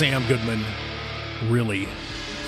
Sam Goodman. Really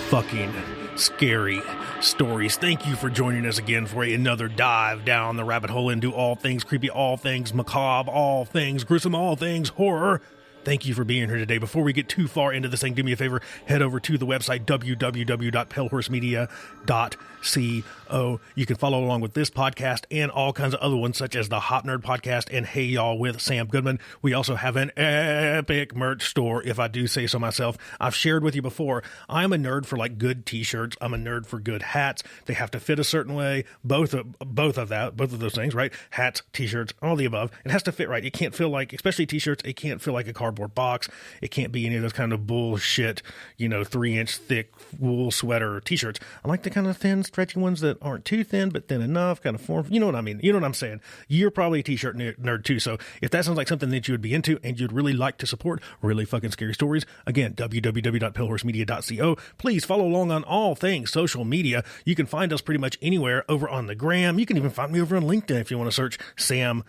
fucking scary stories. Thank you for joining us again for another dive down the rabbit hole into all things creepy, all things macabre, all things gruesome, all things horror. Thank you for being here today. Before we get too far into this thing, do me a favor, head over to the website, www.palehorsemedia.co. You can follow along with this podcast and all kinds of other ones, such as the Hot Nerd Podcast and Hey Y'all with Sam Goodman. We also have an epic merch store, if I do say so myself. I've shared with you before, I'm a nerd for like good t-shirts. I'm a nerd for good hats. They have to fit a certain way. Both of those things, right? Hats, t-shirts, all the above. It has to fit right. It can't feel like, especially t-shirts, it can't feel like a cardboard box. It can't be any of those kind of bullshit, 3-inch thick wool sweater t-shirts. I like the kind of thin, stretchy ones that aren't too thin, but thin enough, kind of form. You know what I mean? You know what I'm saying? You're probably a t-shirt nerd too. So if that sounds like something that you would be into and you'd really like to support really fucking scary stories, again, www.palehorsemedia.co. Please follow along on all things social media. You can find us pretty much anywhere over on the gram. You can even find me over on LinkedIn if you want to search Sam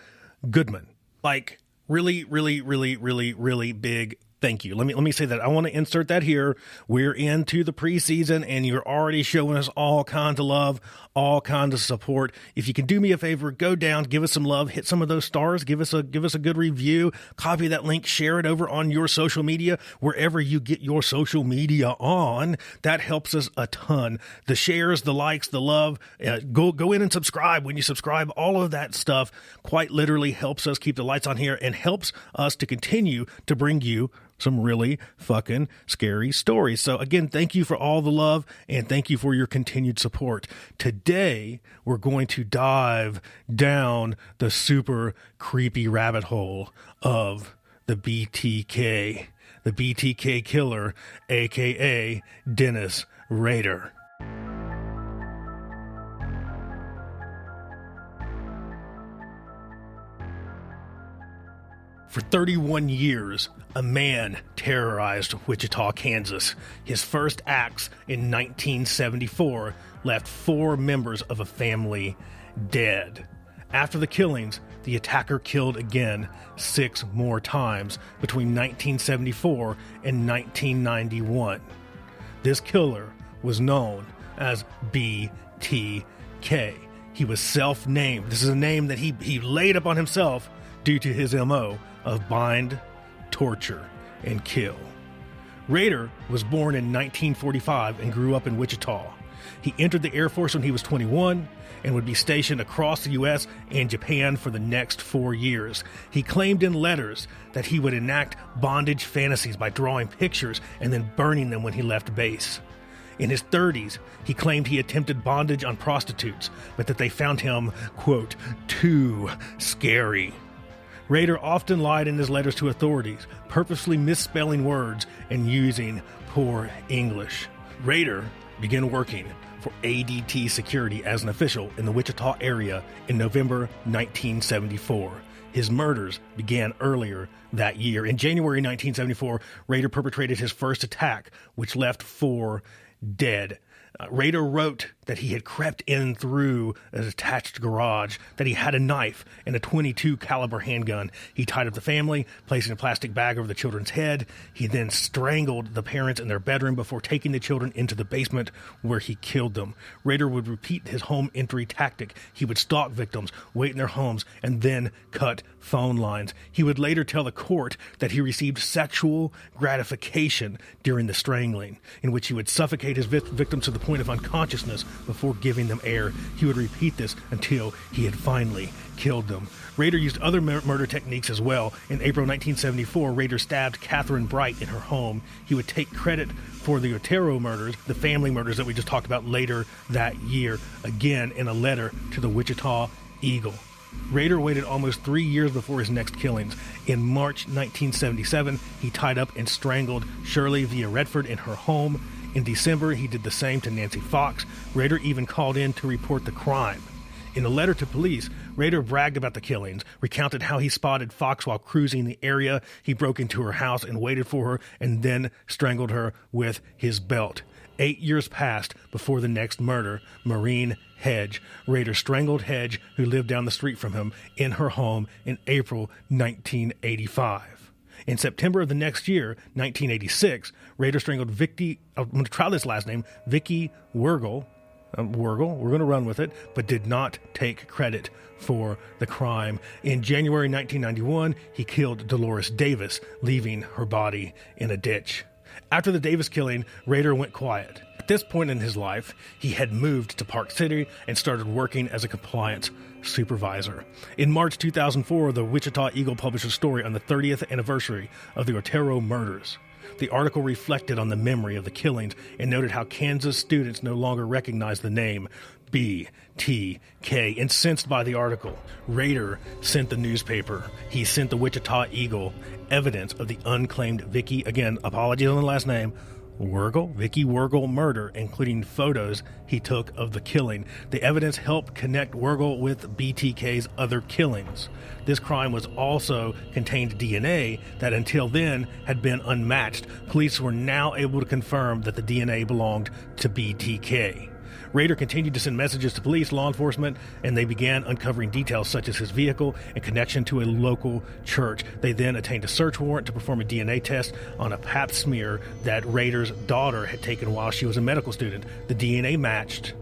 Goodman. Like, really, really, really, really, really big thank you. Let me say that. I want to insert that here. We're into the preseason and you're already showing us all kinds of love, all kinds of support. If you can do me a favor, go down, give us some love, hit some of those stars, give us a good review, copy that link, share it over on your social media, wherever you get your social media on. That helps us a ton. The shares, the likes, the love, go in and subscribe. When you subscribe, all of that stuff quite literally helps us keep the lights on here and helps us to continue to bring you some really fucking scary stories. So again, thank you for all the love and thank you for your continued support. Today, we're going to dive down the super creepy rabbit hole of the BTK, the BTK killer, aka Dennis Rader. For 31 years, a man terrorized Wichita, Kansas. His first acts in 1974 left 4 members of a family dead. After the killings, the attacker killed again 6 more times between 1974 and 1991. This killer was known as BTK. He was self-named. This is a name that he laid upon himself due to his MO of bind, torture, and kill. Rader was born in 1945 and grew up in Wichita. He entered the Air Force when he was 21 and would be stationed across the U.S. and Japan for the next 4 years. He claimed in letters that he would enact bondage fantasies by drawing pictures and then burning them when he left base. In his 30s, he claimed he attempted bondage on prostitutes, but that they found him, quote, too scary. Rader often lied in his letters to authorities, purposely misspelling words and using poor English. Rader began working for ADT Security as an official in the Wichita area in November 1974. His murders began earlier that year. In January 1974, Rader perpetrated his first attack, which left 4 dead. Rader wrote that he had crept in through a detached garage, that he had a knife and a .22 caliber handgun. He tied up the family, placing a plastic bag over the children's head. He then strangled the parents in their bedroom before taking the children into the basement where he killed them. Rader would repeat his home entry tactic. He would stalk victims, wait in their homes, and then cut phone lines. He would later tell the court that he received sexual gratification during the strangling, in which he would suffocate his victims to the point of unconsciousness before giving them air. He would repeat this until he had finally killed them. Rader used other murder techniques as well. In April 1974, Rader stabbed Catherine Bright in her home. He would take credit for the Otero murders, the family murders that we just talked about later that year, again in a letter to the Wichita Eagle. Rader waited almost 3 years before his next killings. In March 1977, he tied up and strangled Shirley via Redford in her home. In December, he did the same to Nancy Fox. Rader even called in to report the crime. In a letter to police, Rader bragged about the killings, recounted how he spotted Fox while cruising the area. He broke into her house and waited for her, and then strangled her with his belt. 8 years passed before the next murder, Maureen Hedge. Rader strangled Hedge, who lived down the street from him, in her home in April 1985. In September of the next year, 1986, Rader strangled Vicky, I'm going to try this last name, Vicky Wergel, we're going to run with it, but did not take credit for the crime. In January 1991, he killed Dolores Davis, leaving her body in a ditch. After the Davis killing, Rader went quiet. At this point in his life, he had moved to Park City and started working as a compliance supervisor. In March 2004, the Wichita Eagle published a story on the 30th anniversary of the Otero murders. The article reflected on the memory of the killings and noted how Kansas students no longer recognized the name BTK. Incensed by the article, Rader sent the newspaper, he sent the Wichita Eagle, evidence of the unclaimed Vicky, again, apologies on the last name, Vicky Wergel murder, including photos he took of the killing. The evidence helped connect Wergel with BTK's other killings. This crime was also contained DNA that until then had been unmatched. Police were now able to confirm that the DNA belonged to BTK. Rader continued to send messages to police, law enforcement, and they began uncovering details such as his vehicle and connection to a local church. They then obtained a search warrant to perform a DNA test on a pap smear that Rader's daughter had taken while she was a medical student. The DNA matched,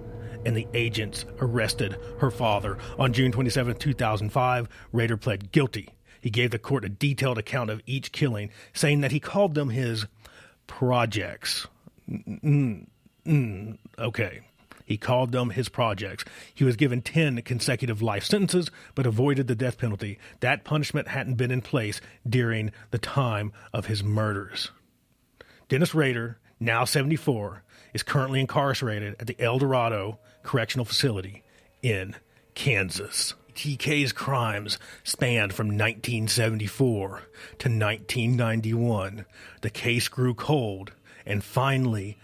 and the agents arrested her father. On June 27, 2005, Rader pled guilty. He gave the court a detailed account of each killing, saying that he called them his projects. Okay. He called them his projects. He was given 10 consecutive life sentences, but avoided the death penalty. That punishment hadn't been in place during the time of his murders. Dennis Rader, now 74, is currently incarcerated at the El Dorado Correctional Facility in Kansas. TK's crimes spanned from 1974 to 1991. The case grew cold, and finally,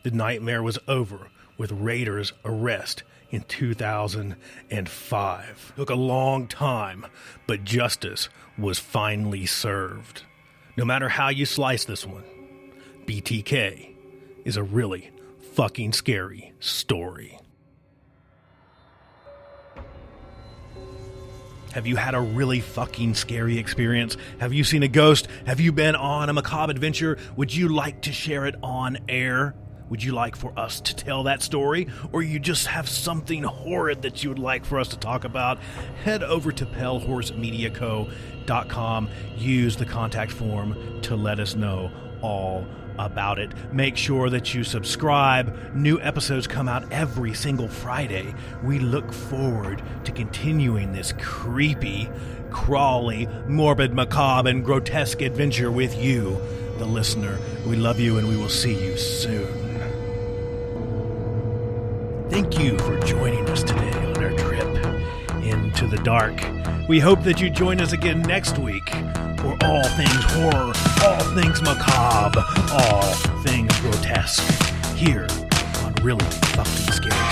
the nightmare was over with Rader's arrest in 2005. It took a long time, but justice was finally served. No matter how you slice this one, BTK is a really fucking scary story. Have you had a really fucking scary experience? Have you seen a ghost? Have you been on a macabre adventure? Would you like to share it on air? Would you like for us to tell that story? Or you just have something horrid that you would like for us to talk about? Head over to pellhorsemediaco.com. Use the contact form to let us know all about it. Make sure that you subscribe. New episodes come out every single Friday. We look forward to continuing this creepy, crawly, morbid, macabre, and grotesque adventure with you, the listener. We love you, and we will see you soon. Thank you for joining us today on our trip into the dark. We hope that you join us again next week for all things horror, all things macabre, all things grotesque, here on Really Fucking Scary